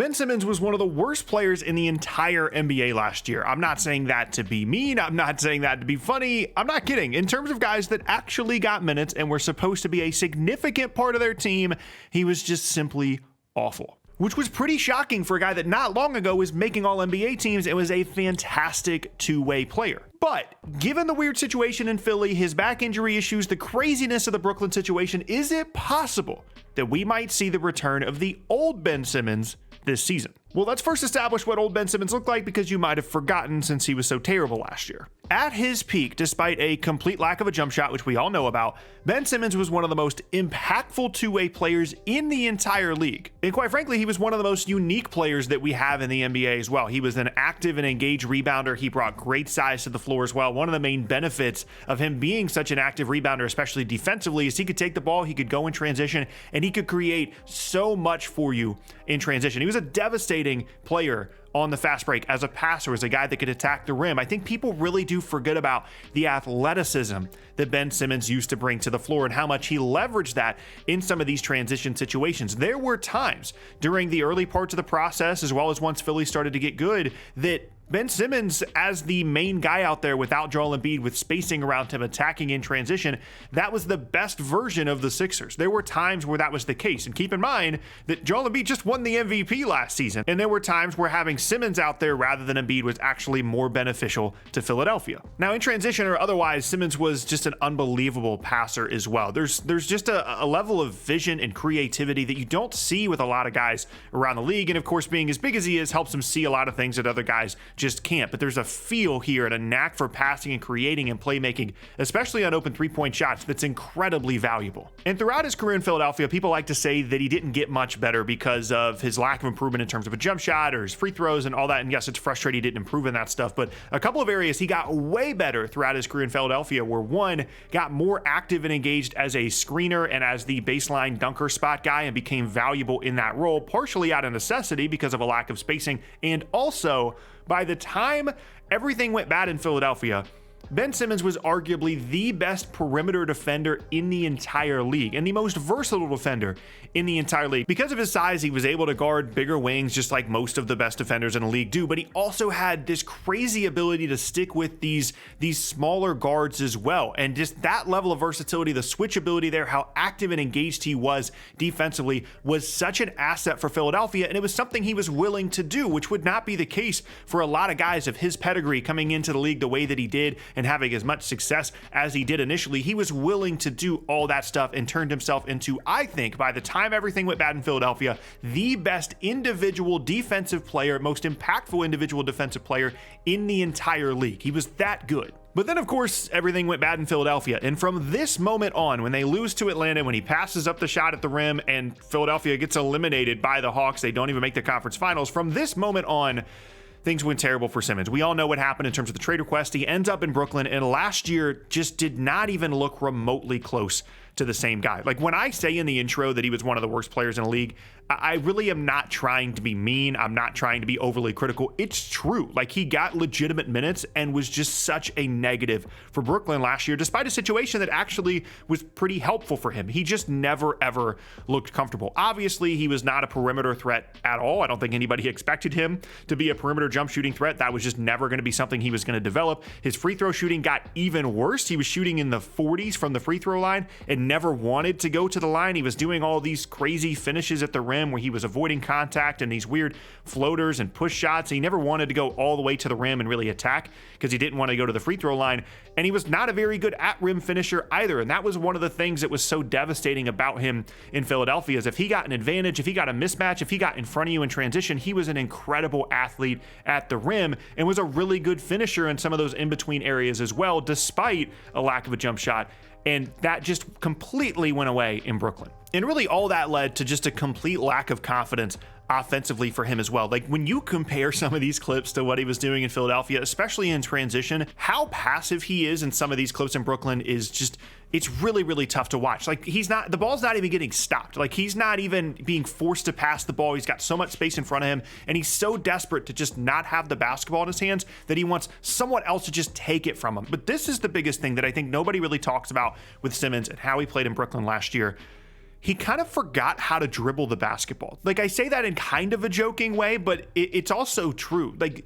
Ben Simmons was one of the worst players in the entire NBA last year. I'm not saying that to be mean. I'm not saying that to be funny. I'm not kidding. In terms of guys that actually got minutes and were supposed to be a significant part of their team, he was just simply awful. Which was pretty shocking for a guy that not long ago was making all NBA teams and was a fantastic two-way player. But given the weird situation in Philly, his back injury issues, the craziness of the Brooklyn situation, is it possible that we might see the return of the old Ben Simmons this season? Well, let's first establish what old Ben Simmons looked like, because you might have forgotten since he was so terrible last year. At his peak, despite a complete lack of a jump shot, which we all know about, Ben Simmons was one of the most impactful two-way players in the entire league. And quite frankly, he was one of the most unique players that we have in the NBA as well. He was an active and engaged rebounder. He brought great size to the floor as well. One of the main benefits of him being such an active rebounder, especially defensively, is he could take the ball, he could go in transition, and he could create so much for you in transition. He was a devastating player on the fast break as a passer, as a guy that could attack the rim. I think people really do forget about the athleticism that Ben Simmons used to bring to the floor and how much he leveraged that in some of these transition situations. There were times during the early parts of the process, as well as once Philly started to get good, that Ben Simmons, as the main guy out there without Joel Embiid, with spacing around him, attacking in transition, that was the best version of the Sixers. There were times where that was the case. And keep in mind that Joel Embiid just won the MVP last season. And there were times where having Simmons out there rather than Embiid was actually more beneficial to Philadelphia. Now, in transition or otherwise, Simmons was just an unbelievable passer as well. There's just a level of vision and creativity that you don't see with a lot of guys around the league. And of course, being as big as he is helps him see a lot of things that other guys just can't. But there's a feel here and a knack for passing and creating and playmaking, especially on open three-point shots, that's incredibly valuable. And throughout his career in Philadelphia, people like to say that he didn't get much better because of his lack of improvement in terms of a jump shot or his free throws and all that. And yes, it's frustrating he didn't improve in that stuff, but a couple of areas he got way better throughout his career in Philadelphia were, one, got more active and engaged as a screener and as the baseline dunker spot guy and became valuable in that role, partially out of necessity because of a lack of spacing. And also, by the time everything went bad in Philadelphia, Ben Simmons was arguably the best perimeter defender in the entire league and the most versatile defender in the entire league. Because of his size, he was able to guard bigger wings just like most of the best defenders in the league do, but he also had this crazy ability to stick with these smaller guards as well. And just that level of versatility, the switchability there, how active and engaged he was defensively was such an asset for Philadelphia, and it was something he was willing to do, which would not be the case for a lot of guys of his pedigree coming into the league the way that he did and having as much success as he did initially. He was willing to do all that stuff and turned himself into, I think, by the time everything went bad in Philadelphia, the best individual defensive player, most impactful individual defensive player in the entire league. He was that good. But then, of course, everything went bad in Philadelphia. And from this moment on, when they lose to Atlanta, when he passes up the shot at the rim and Philadelphia gets eliminated by the Hawks, they don't even make the conference finals. From this moment on, things went terrible for Simmons. We all know what happened in terms of the trade request. He ends up in Brooklyn, and last year just did not even look remotely close to the same guy. Like, when I say in the intro that he was one of the worst players in the league, I really am not trying to be mean. I'm not trying to be overly critical. It's true. Like, he got legitimate minutes and was just such a negative for Brooklyn last year, despite a situation that actually was pretty helpful for him. He just never, ever looked comfortable. Obviously, he was not a perimeter threat at all. I don't think anybody expected him to be a perimeter jump shooting threat. That was just never going to be something he was going to develop. His free throw shooting got even worse. He was shooting in the 40s from the free throw line and never wanted to go to the line. He was doing all these crazy finishes at the rim where he was avoiding contact and these weird floaters and push shots. He never wanted to go all the way to the rim and really attack because he didn't want to go to the free throw line. And he was not a very good at rim finisher either. And that was one of the things that was so devastating about him in Philadelphia, is if he got an advantage, if he got a mismatch, if he got in front of you in transition, he was an incredible athlete at the rim and was a really good finisher in some of those in-between areas as well, despite a lack of a jump shot. And that just completely went away in Brooklyn. And really all that led to just a complete lack of confidence offensively for him as well. Like, when you compare some of these clips to what he was doing in Philadelphia, especially in transition, how passive he is in some of these clips in Brooklyn is just, it's really, really tough to watch. Like, the ball's not even getting stopped. Like, he's not even being forced to pass the ball. He's got so much space in front of him, and he's so desperate to just not have the basketball in his hands that he wants someone else to just take it from him. But this is the biggest thing that I think nobody really talks about with Simmons and how he played in Brooklyn last year. he kind of forgot how to dribble the basketball. Like, I say that in kind of a joking way, but it's also true. Like,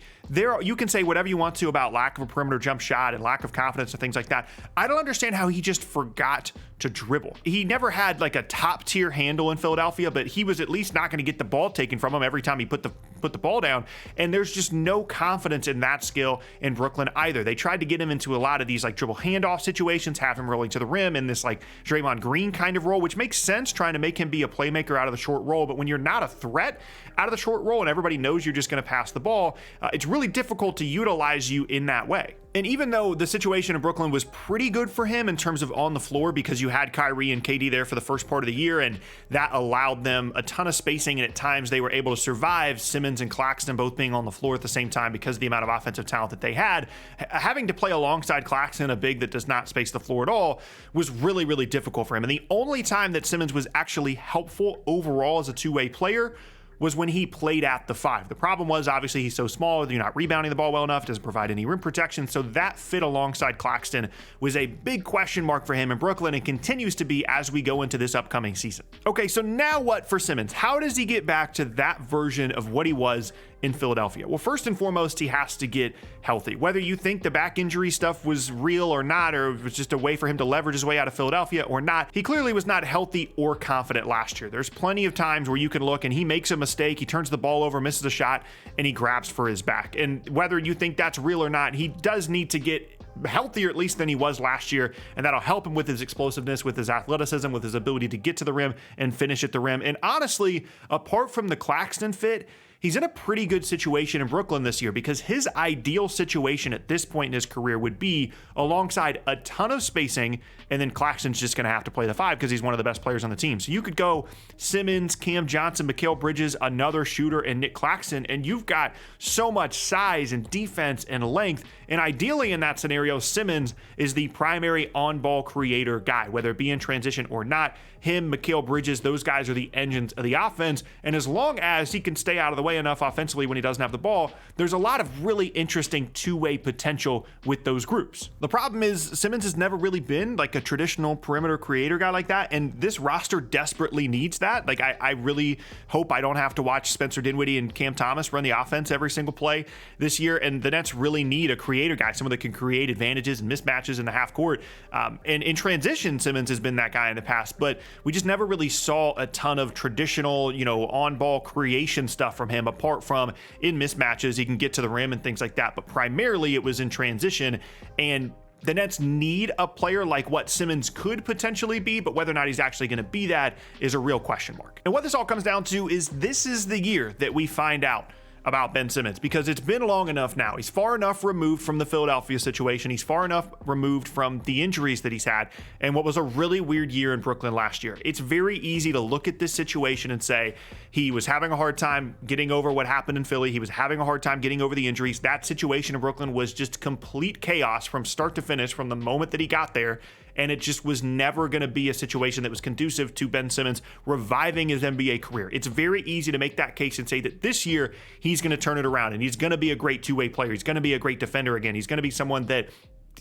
you can say whatever you want to about lack of a perimeter jump shot and lack of confidence and things like that. I don't understand how he just forgot to dribble. He never had like a top tier handle in Philadelphia, but he was at least not going to get the ball taken from him every time he put the ball down. And there's just no confidence in that skill in Brooklyn either. They tried to get him into a lot of these like dribble handoff situations, have him rolling to the rim in this like Draymond Green kind of role, which makes sense, trying to make him be a playmaker out of the short roll. But when you're not a threat out of the short roll and everybody knows you're just going to pass the ball, it's really difficult to utilize you in that way. And even though the situation in Brooklyn was pretty good for him in terms of on the floor, because you had Kyrie and KD there for the first part of the year, and that allowed them a ton of spacing, and at times they were able to survive Simmons and Claxton both being on the floor at the same time because of the amount of offensive talent that they had. Having to play alongside Claxton, a big that does not space the floor at all, was really, really difficult for him. And the only time that Simmons was actually helpful overall as a two-way player was when he played at the 5. The problem was, obviously, he's so small, you're not rebounding the ball well enough, doesn't provide any rim protection, so that fit alongside Claxton was a big question mark for him in Brooklyn and continues to be as we go into this upcoming season. Okay, so now what for Simmons? How does he get back to that version of what he was in Philadelphia? Well, first and foremost, he has to get healthy. Whether you think the back injury stuff was real or not, or it was just a way for him to leverage his way out of Philadelphia or not, he clearly was not healthy or confident last year. There's plenty of times where you can look and he makes a mistake, he turns the ball over, misses a shot, and he grabs for his back. And whether you think that's real or not, he does need to get healthier at least than he was last year, and that'll help him with his explosiveness, with his athleticism, with his ability to get to the rim and finish at the rim. And honestly, apart from the Claxton fit, he's in a pretty good situation in Brooklyn this year, because his ideal situation at this point in his career would be alongside a ton of spacing, and then Claxton's just going to have to play the 5 because he's one of the best players on the team. So you could go Simmons, Cam Johnson, Mikal Bridges, another shooter, and Nick Claxton, and you've got so much size and defense and length. And ideally in that scenario, Simmons is the primary on-ball creator guy, whether it be in transition or not. Him, Mikal Bridges, those guys are the engines of the offense. And as long as he can stay out of the way enough offensively when he doesn't have the ball, there's a lot of really interesting two-way potential with those groups. The problem is Simmons has never really been like a traditional perimeter creator guy like that, and this roster desperately needs that. Like, I really hope I don't have to watch Spencer Dinwiddie and Cam Thomas run the offense every single play this year, and the Nets really need a creator guy, someone that can create advantages and mismatches in the half court. And in transition, Simmons has been that guy in the past, but we just never really saw a ton of traditional, on-ball creation stuff from him, apart from in mismatches, he can get to the rim and things like that. But primarily it was in transition, and the Nets need a player like what Simmons could potentially be, but whether or not he's actually going to be that is a real question mark. And what this all comes down to is this is the year that we find out about Ben Simmons, because it's been long enough now. He's far enough removed from the Philadelphia situation. He's far enough removed from the injuries that he's had and what was a really weird year in Brooklyn last year. It's very easy to look at this situation and say he was having a hard time getting over what happened in Philly. He was having a hard time getting over the injuries. That situation in Brooklyn was just complete chaos from start to finish from the moment that he got there. And it just was never going to be a situation that was conducive to Ben Simmons reviving his NBA career. It's very easy to make that case and say that this year he's going to turn it around and he's going to be a great two-way player. He's going to be a great defender again. He's going to be someone that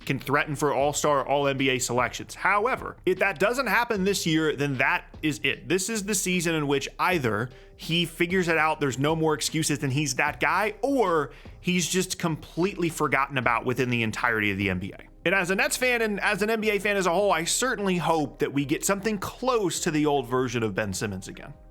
can threaten for all-star, all-NBA selections. However, if that doesn't happen this year, then that is it. This is the season in which either he figures it out, there's no more excuses, and he's that guy, or he's just completely forgotten about within the entirety of the NBA. And as a Nets fan and as an NBA fan as a whole, I certainly hope that we get something close to the old version of Ben Simmons again.